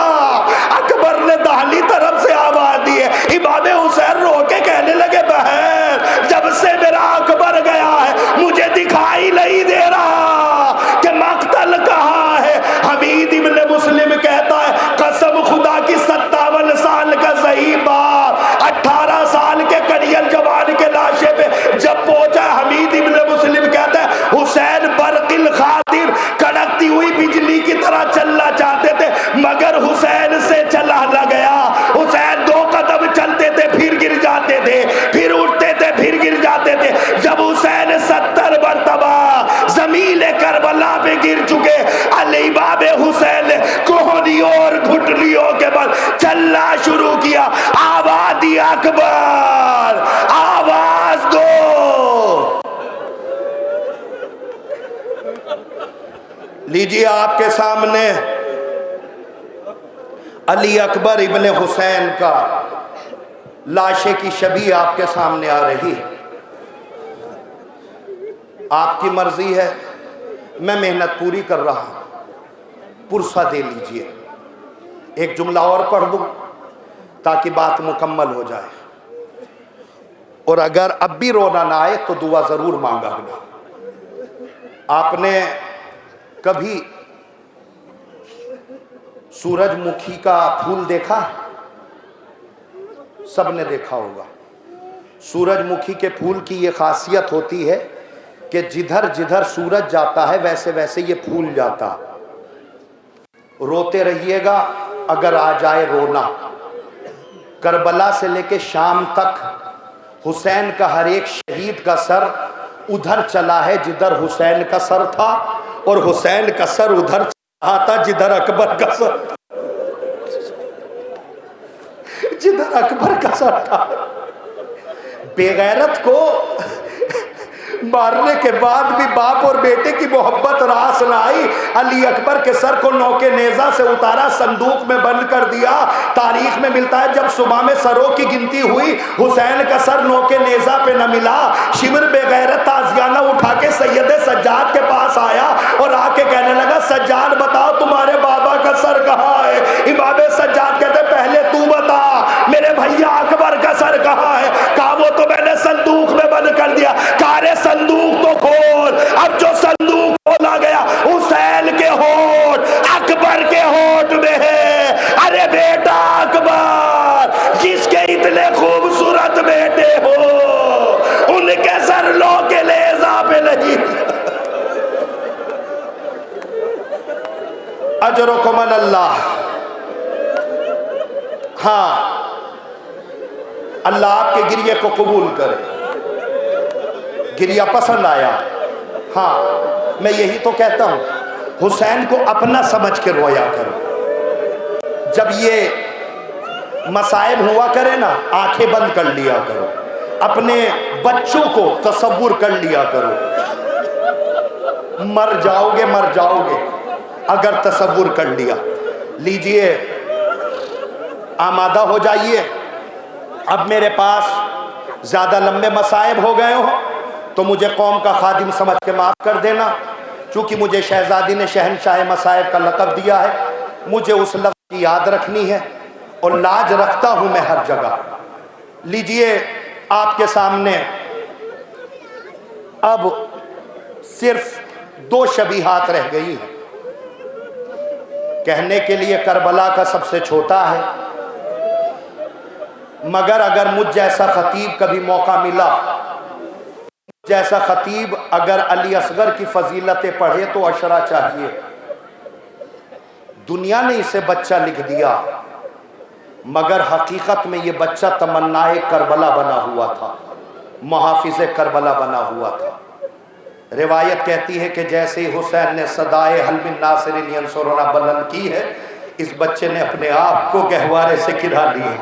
اکبر نے داہنی طرف سے آواز دی ہے۔ امام حسین رو کے کہنے لگے بہن جب سے میرا اکبر گیا ہے مجھے دکھائی نہیں دے رہا کہ مقتل کہاں ہے۔ حمید ابن مسلم کہتا ہے قسم خدا کی 57 سال کا ضعیف باپ 18 سال کے کڑیل جوان کے لاشے پہ جب پہنچا، حمید ابن مسلم کہتا ہے حسین برق الخاطر کڑکتی ہوئی بجلی کی طرح چلنا چاہتے تھے مگر حسین سے چلا نہ گیا۔ حسین 2 قدم چلتے تھے پھر گر جاتے تھے، پھر اٹھتے تھے پھر گر جاتے تھے۔ جب حسین 70 مرتبہ زمین کربلا پہ گر چکے، علی باب حسین نے کوہنیوں اور گھٹنیوں کے بل چلنا شروع کیا۔ آواز دی اکبر، آواز دو۔ لیجیے آپ کے سامنے علی اکبر ابن حسین کا لاشے کی شبیہ آپ کے سامنے آ رہی ہے۔ آپ کی مرضی ہے، میں محنت پوری کر رہا ہوں، پرسہ دے لیجئے۔ ایک جملہ اور پڑھ دوں تاکہ بات مکمل ہو جائے، اور اگر اب بھی رونا نہ آئے تو دعا ضرور مانگا گا۔ آپ نے کبھی سورج مکھی کا پھول دیکھا؟ سب نے دیکھا ہوگا۔ سورج مکھی کے پھول کی یہ خاصیت ہوتی ہے کہ جدھر جدھر سورج جاتا ہے ویسے ویسے یہ پھول جاتا۔ روتے رہیے گا اگر آ جائے رونا۔ کربلا سے لے کے شام تک حسین کا ہر ایک شہید کا سر ادھر چلا ہے جدھر حسین کا سر تھا، اور حسین کا سر ادھر چلا تھا جدھر اکبر کا سر تھا، جدھر اکبر کا سر تھا۔ بے غیرت کو مارنے کے بعد بھی باپ اور بیٹے کی محبت راس نہ آئی۔ علی اکبر کے سر کو نوکے نیزہ سے اتارا، صندوق میں بند کر دیا۔ تاریخ میں ملتا ہے جب صبح میں سروں کی گنتی ہوئی حسین کا سر نوکے نیزہ پہ نہ ملا۔ شمر بے غیرت تازیانہ اٹھا کے سید سجاد کے پاس آیا اور آ کے کہنے لگا سجاد بتاؤ تمہارے بابا کا سر کہاں ہے؟ امام سجاد کہتے پہلے تو بتا میرے بھیا اکبر کا سر کہاں ہے؟ کہا وہ تو میں نے صندوق میں بند کر دیا۔ کارے صندوق تو کھول۔ اب جو صندوق کھولا گیا حسین کے ہونٹ اکبر کے ہونٹ میں ہے۔ ارے بیٹا اکبر جس کے اتنے خوبصورت بیٹے ہو ان کے سر لو کے لیزا پہ نہیں۔ اجرکم اللہ۔ ہاں اللہ آپ کے گریے کو قبول کرے۔ گریہ پسند آیا؟ ہاں میں یہی تو کہتا ہوں حسین کو اپنا سمجھ کے رویا کرو۔ جب یہ مصائب ہوا کرے نا آنکھیں بند کر لیا کرو، اپنے بچوں کو تصور کر لیا کرو۔ مر جاؤ گے اگر تصور کر لیا۔ لیجئے آمادہ ہو جائیے۔ اب میرے پاس زیادہ لمبے مصائب ہو گئے ہو تو مجھے قوم کا خادم سمجھ کے معاف کر دینا، چونکہ مجھے شہزادی نے شہنشاہ مصائب کا لقب دیا ہے، مجھے اس لفظ کی یاد رکھنی ہے اور لاج رکھتا ہوں میں ہر جگہ۔ لیجئے آپ کے سامنے اب صرف 2 شبیہات رہ گئی ہیں۔ کہنے کے لیے کربلا کا سب سے چھوٹا ہے، مگر اگر مجھ جیسا خطیب کبھی موقع ملا، جیسا خطیب اگر علی اصغر کی فضیلتیں پڑھے تو عشرہ چاہیے۔ دنیا نے اسے بچہ لکھ دیا مگر حقیقت میں یہ بچہ تمنائے کربلا بنا ہوا تھا، محافظ کربلا بنا ہوا تھا۔ روایت کہتی ہے کہ جیسے ہی حسین نے صدائے حل من ناصر ینصرنا بلند کی ہے، اس بچے نے اپنے آپ کو گہوارے سے گرا لیا۔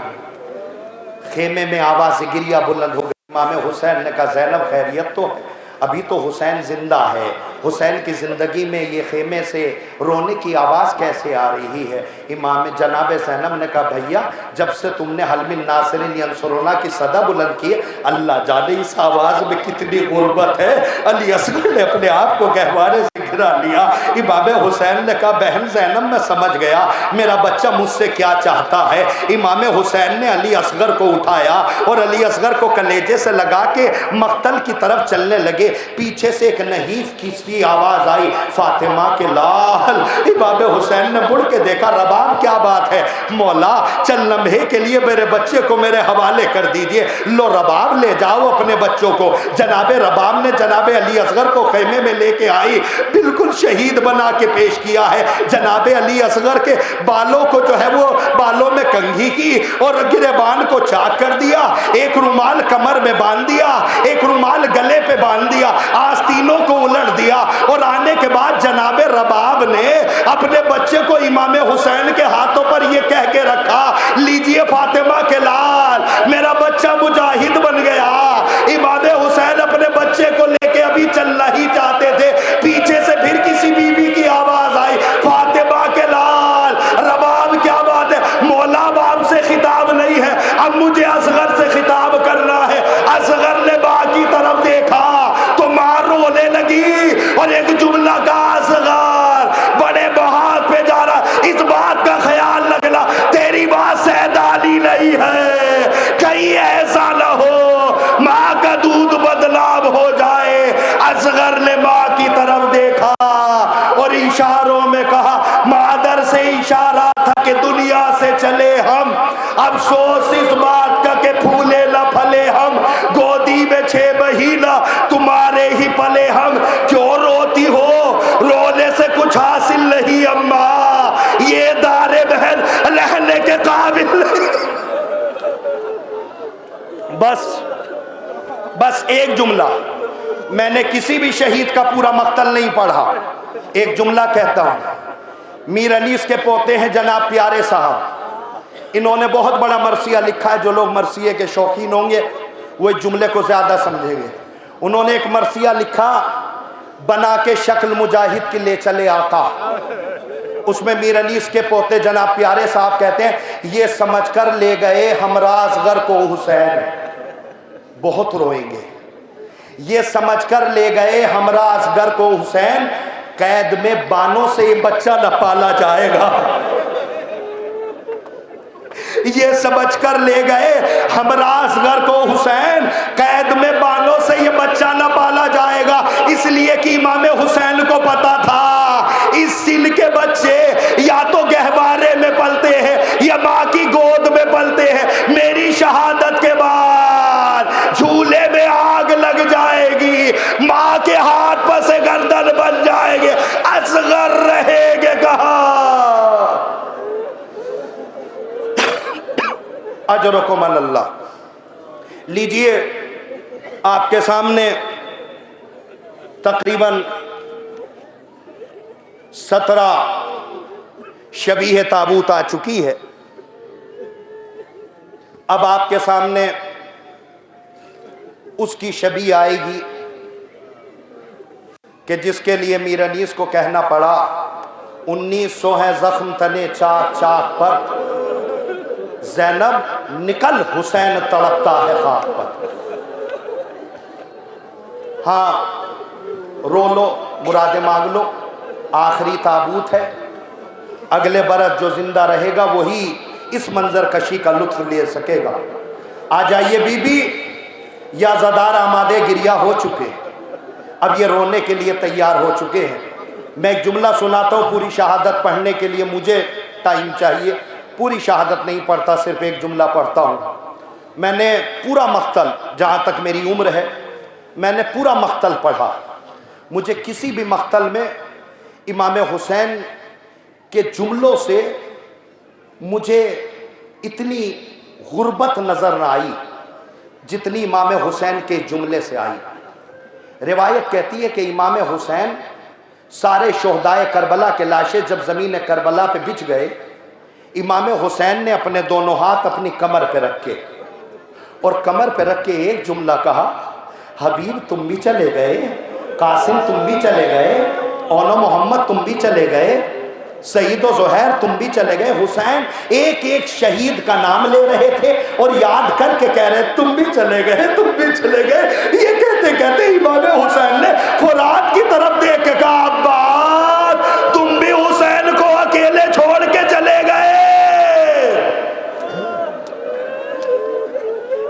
خیمے میں آواز گریہ بلند ہو گئی۔ امام حسین نے کہا زینب خیریت تو ہے؟ ابھی تو حسین زندہ ہے، حسین کی زندگی میں یہ خیمے سے رونے کی آواز کیسے آ رہی ہے؟ امام جناب زینب نے کہا بھیا جب سے تم نے حل من ناصرین ینصرنا کی صدا بلند کی، اللہ جانے اس آواز میں کتنی غربت ہے۔ علی اصغر نے اپنے آپ کو گہوارے سے گرا لیا۔ امام حسین نے کہا بہن زینب میں سمجھ گیا میرا بچہ مجھ سے کیا چاہتا ہے۔ امام حسین نے علی اصغر کو اٹھایا اور علی اصغر کو کلیجے سے لگا کے مقتل کی طرف چلنے لگے۔ پیچھے سے ایک نحیف کسی آواز آئی، فاطمہ کے لال۔ امام حسین نے مڑ کے دیکھا، رباب کیا بات ہے مولا، چل لمحے کے لیے میرے بچے کو میرے حوالے کر دیجئے، لو رباب لے جاؤ اپنے بچوں کو۔ جناب رباب نے جناب علی اصغر کو خیمے میں لے کے آئی، بالکل شہید بنا کے پیش کیا ہے۔ جناب علی اصغر کے بالوں کو جو ہے وہ بالوں میں کنگھی کی اور گریبان کو چاک کر دیا، ایک رومال کمر میں باندھ دیا، ایک رومال گلے پہ باندھ دیا، آستینوں کو الٹ دیا، اور آنے کے بعد جناب رباب نے اپنے بچے کو امام حسین کے ہاتھوں پر یہ کہہ کے رکھا، لیجئے فاطمہ کے لال میرا بچہ مجاہد بن گیا۔ امام حسین اپنے بچے کو لے کے ابھی چلنا ہی چاہتے تھے، پیچھے سے پھر کسی بی بی کی آواز آئی، فاطمہ کے لال۔ رباب کیا بات ہے مولا، باپ سے خطاب نہیں ہے، اب مجھے اصغر سے خطاب کرنا ہے۔ اصغر نے باپ کی طرف دیکھا تو ماں رونے لگی اور ایک جملہ کا، اصغر بڑے بہات پہ جا رہا، اس بات کا خیال رکھنا تیری بات سیدانی نہیں ہے، کہیں ایسا نہ ہو ماں کا دودھ بدنام ہو جائے۔ اصغر نے ماں کی طرف دیکھا اور اشاروں میں کہا، مادر سے اشارہ تھا کہ دنیا سے چلے ہم، افسوس اس بات کا کہ پھولے نہ پھلے ہم، گودی میں 6 مہینہ تمہارے ہی پلے ہم، کیوں روتی ہو، رونے سے کچھ حاصل نہیں اماں، یہ دار بہن رہنے کے قابل نہیں۔ بس ایک جملہ، میں نے کسی بھی شہید کا پورا مقتل نہیں پڑھا، ایک جملہ کہتا ہوں۔ میر انیس کے پوتے ہیں جناب پیارے صاحب، انہوں نے بہت بڑا مرثیہ لکھا ہے، جو لوگ مرثیے کے شوقین ہوں گے وہ اس جملے کو زیادہ سمجھیں گے۔ انہوں نے ایک مرثیہ لکھا، بنا کے شکل مجاہد کی لے چلے آقا، اس میں میر انیس کے پوتے جناب پیارے صاحب کہتے ہیں، یہ سمجھ کر لے گئے ہمراہ اصغر کو حسین، بہت روئیں گے، یہ سمجھ کر لے گئے ہمراہ اصغر کو حسین، قید میں بانوں سے یہ بچہ نہ پالا جائے گا۔ یہ سمجھ کر لے گئے ہمراہ اصغر کو حسین، قید میں بانوں سے یہ بچہ نہ پالا جائے گا، اس لیے کہ امام حسین کو پتا تھا اس سن کے بچے یا تو گہوارے میں پلتے ہیں یا ماں کی گود میں پلتے ہیں، میری شہادت کے بعد جھولے میں آگ لگ جائے گی، ماں کے ہاتھ پر سے گردن بن جائے گے، اصغر رہے گے کہاں؟ اجرکم اللہ۔ لیجئے آپ کے سامنے تقریباً 17 شبیہ تابوت آ چکی ہے، اب آپ کے سامنے اس کی شبیہ آئے گی کہ جس کے لیے میر انیس کو کہنا پڑا، 1900 ہیں زخم تنے چاک چاک پر، زینب نکل حسین تڑپتا ہے خاک پر۔ ہاں رو لو، مراد مانگ لو، آخری تابوت ہے، اگلے برس جو زندہ رہے گا وہی اس منظر کشی کا لطف لے سکے گا۔ آ جائیے بی بی، یا زدار آمادے گریہ ہو چکے، اب یہ رونے کے لیے تیار ہو چکے ہیں۔ میں ایک جملہ سناتا ہوں، پوری شہادت پڑھنے کے لیے مجھے ٹائم چاہیے، پوری شہادت نہیں پڑھتا، صرف ایک جملہ پڑھتا ہوں۔ میں نے پورا مقتل، جہاں تک میری عمر ہے میں نے پورا مقتل پڑھا، مجھے کسی بھی مقتل میں امام حسین کے جملوں سے مجھے اتنی غربت نظر نہ آئی جتنی امام حسین کے جملے سے آئی۔ روایت کہتی ہے کہ امام حسین سارے شہدائے کربلا کے لاشیں جب زمین کربلا پہ بچھ گئے، امام حسین نے اپنے دونوں ہاتھ اپنی کمر پہ رکھے اور کمر پہ رکھ کے ایک جملہ کہا، حبیب تم بھی چلے گئے، قاسم تم بھی چلے گئے، اونو محمد تم بھی چلے گئے، سعید و زہیر تم بھی چلے گئے۔ حسین ایک ایک شہید کا نام لے رہے تھے اور یاد کر کے کہہ رہے تم بھی چلے گئے، تم بھی چلے گئے۔ یہ کہتے کہتے امام حسین نے فرات کی طرف دیکھ کے کہا عباس تم بھی حسین کو اکیلے چھوڑ کے چلے گئے۔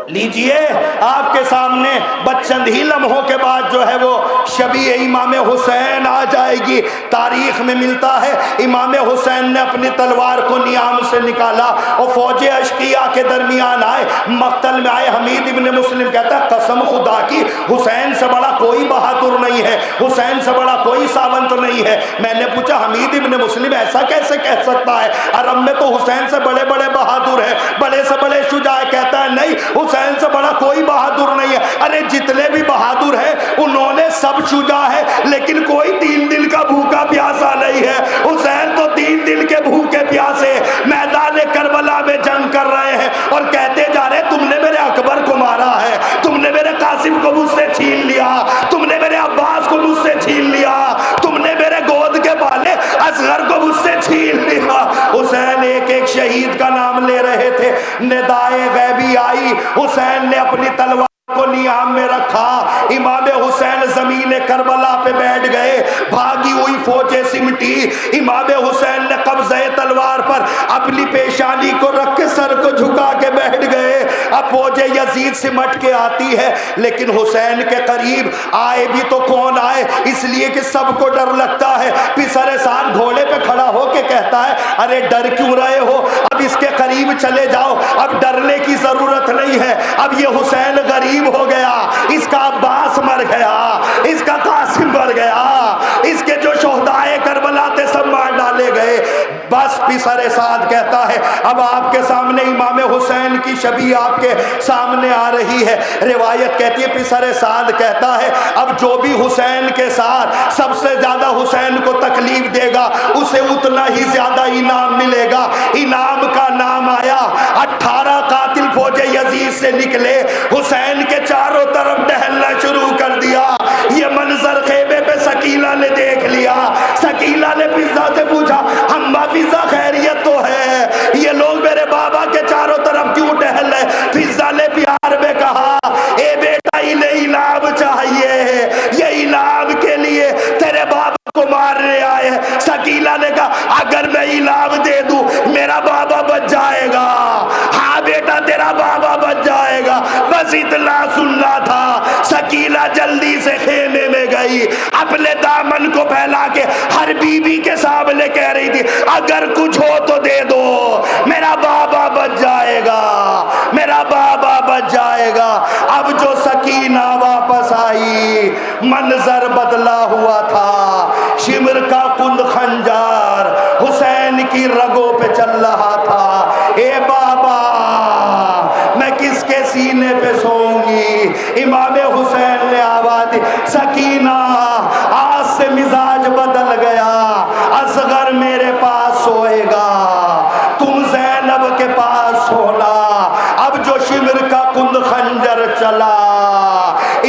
لیجئے آپ کے سامنے بچند ہی لمحوں کے بعد جو ہے وہ شبیہ امام حسین آ جائے گی۔ تاریخ میں ملتا ہے امام حسین نے اپنی تلوار کو نیام سے نکالا اور فوج اشقیاء کے درمیان آئے، مقتل میں آئے۔ حمید ابن مسلم کہتا ہے قسم خدا کی حسین سے بڑا کوئی بہادر نہیں ہے، حسین سے بڑا کوئی ساونت نہیں ہے۔ میں نے پوچھا حمید ابن مسلم ایسا کیسے کہہ سکتا ہے، عرب میں تو حسین سے بڑے بڑے بہادر ہیں، بڑے سے بڑے شجاع۔ کہتا ہے نہیں حسین سے بڑا کوئی بہادر نہیں ہے۔ ارے جتنے بھی بہادر ہیں انہوں نے سب شجاع ہے، لیکن کوئی 3 دن کا بھوکا پیاسا نہیں ہے۔ حسین تو 3 دن کے بھوکے پیاسے میدان کربلا میں جنگ کر رہے ہیں اور کہتے جا رہے تم نے میرے اکبر کو مارا ہے، تم نے میرے قاسم کو مجھ سے چھین لیا، تم نے میرے عباس کو مجھ سے چھین لیا، تم نے میرے گود کے بالے اصغر کو مجھ سے چھین لیا۔ حسین ایک ایک شہید کا نام لے رہے تھے۔ ندائے غیبی آئی، حسین نے اپنی تلوار کو نیام میں رکھا، امام حسین زمین کربلا پہ بیٹھ گئے، بھاگی ہوئی فوجیں سمٹی، امام حسین نے قبضہ تلوار پر اپنی پیشانی کو رکھ کے سر کو جھکا کے بیٹھ گئے۔ اب فوج یزید سمٹ کے آتی ہے، لیکن حسین کے قریب آئے بھی تو کون آئے، اس لیے کہ سب کو ڈر لگتا ہے۔ پسر سعد گھوڑے پہ کھڑا ہو کے کہتا ہے ارے ڈر کیوں رہے ہو، اب اس کے قریب چلے جاؤ، اب ڈرنے کی ضرورت نہیں ہے، اب یہ حسین غریب ہو گیا، اس کا عباس مر گیا، اس کا قاسم مر گیا، اس کے جو شہدائے کربلا تھے سب مار ڈالے گئے۔ بس پسر سعد کہتا ہے اب آپ کے سامنے امام حسین کی شبیہ آپ کے سامنے آ رہی ہے۔ روایت کہتی ہے پسر سعد کہتا ہے اب جو بھی حسین کے ساتھ سب سے زیادہ حسین کو تکلیف دے گا اسے اتنا ہی زیادہ انعام ملے گا۔ انعام کا نام آیا، 18 قاتل فوج یزید سے نکلے، حسین کے چاروں طرف ٹہلنا شروع کر دیا۔ یہ منظر خیمے پہ سکینہ نے دیکھ لیا۔ سکینہ نے فضا سے پوچھا ہمہ فضا خیریت تو ہے، یہ لوگ میرے بابا کے چاروں طرف کیوں ٹہل رہے؟ فضا نے پیار میں کہا اے بیٹا انہیں انعام چاہیے، یہ انعام کے لیے تیرے بابا کو مارنے آئے ہیں۔ سکینہ نے کہا اگر میں انعام دے دوں میرا بابا بچ جائے گا۔ ہاں بیٹا تیرا بابا بچ جائے گا، بس اتنا سننا تھا۔ سکینہ جلدی سے خیمے میں گئی، اپنے دامن کو پھیلا کے ہر بی بی کے سامنے کہہ رہی تھی اگر کچھ ہو تو دے دو، میرا بابا بچ جائے گا، میرا بابا بچ جائے گا۔ اب جو سکینہ واپس آئی منظر بدلا ہوا تھا، شمر کا کند خنجر حسین کی رگوں پہ چل رہا تھا۔ اے بابا میں کس کے سینے پہ سوؤں گی؟ امام حسین نے آواز دی سکینہ آج سے مزاج بدل گیا، اصغر میرے پاس سوئے گا، تم زینب کے پاس سونا۔ اب جو شمر کا کند خنجر چلا،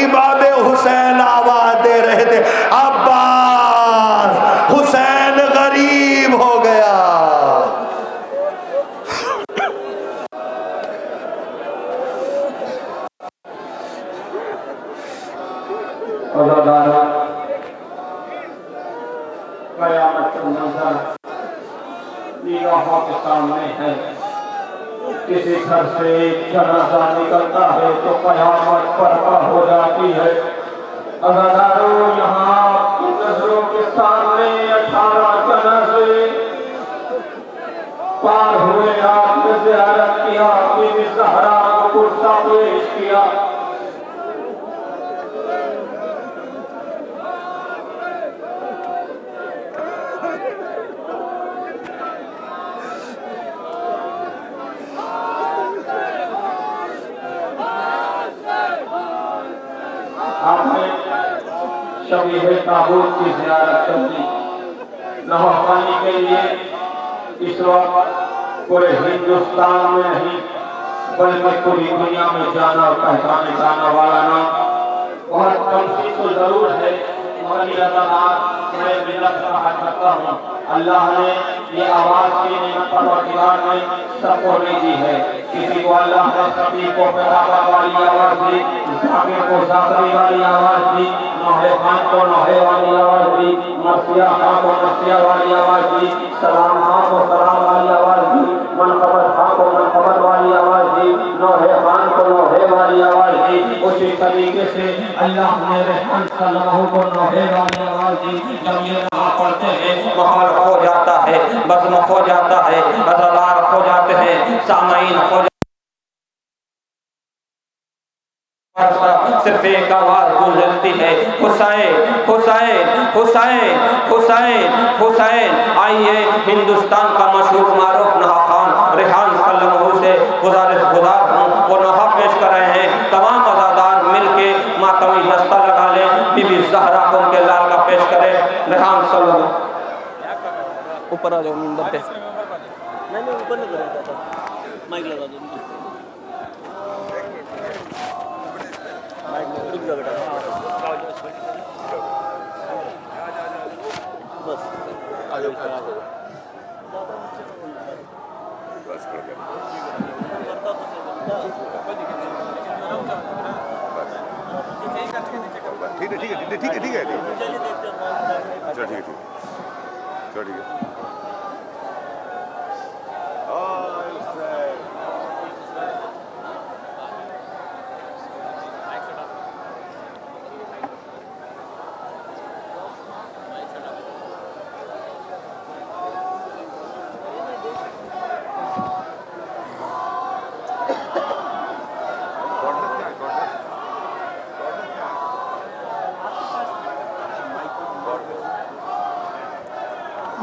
امام حسین آواز دے رہے تھے عباس حسین غریب ہو گیا۔ قیامت کا منظر نگاہوں کے سامنے ہے، کسی گھر سے ایک جنازہ نکلتا ہے تو قیامت برپا ہو جاتی ہے۔ عزادارو یہاں آپ کی نظروں کے سامنے 18 جنازے پار ہوئے، آپ نے زیارت کیا، بی بی زہرا کو کرسا پیش کیا۔ آپ نے شبیہ تابوت کی زیارت کر دی۔ نواح پانی کے لیے اس وقت پورے ہندوستان میں نہیں بلکہ پوری دنیا میں جانا اور پہچانے جانے والا نام بہت تمثیل تو ضرور ہے مگر یہ تعداد میں ملت کا حق کرتا ہوں اللہ نے یہ آواز کی نعمت پروردگار میں سب کو نہیں دی ہے کسی کو اللہ نے سبھی کو پیغامبر والی آواز دی ذاکر کو ذاکری والی آواز دی نوحے خان کو نوحے والی آواز دی مرثیہ خان کو مرثیہ والی آواز دی سلام خان کو سلام والی آواز دی منقبت خان کو منقبت والی آواز دی نوحے خان کو نوحے والی آواز دی اسی طریقے سے اللہ نے ریحان صلی اللہ کو نوحے والی آواز دی جب یہ نعا پڑھتے ہیں ماحول ہو جاتا ہے بزم ہو جاتا ہے عزادار ہو جاتے ہیں سامعین ہو جاتے صرف ایک آواز گونجتی ہے حسین حسین حسین حسین حسین آئیے ہندوستان کا مشہور معروف نہا خان ریحان صلی اللہ علیہ وسلم سے گزارش گزار ہوں وہ نہا پیش کر رہے ہیں تمام عزادار مل کے ماتمی دستہ لگا لیں بی بی زہرا کو ان کے لال کا پیش کرے ریحان صلی اللہ علیہ وسلم اوپر آ جاؤ منبر پہ نہیں اوپر نہیں کرے گا مائک لگا دو رک جا بیٹا بس آ جاؤ ٹھیک ہے ٹھیک ہے ٹھیک ہے ٹھیک ہے ٹھیک ہے ٹھیک ہے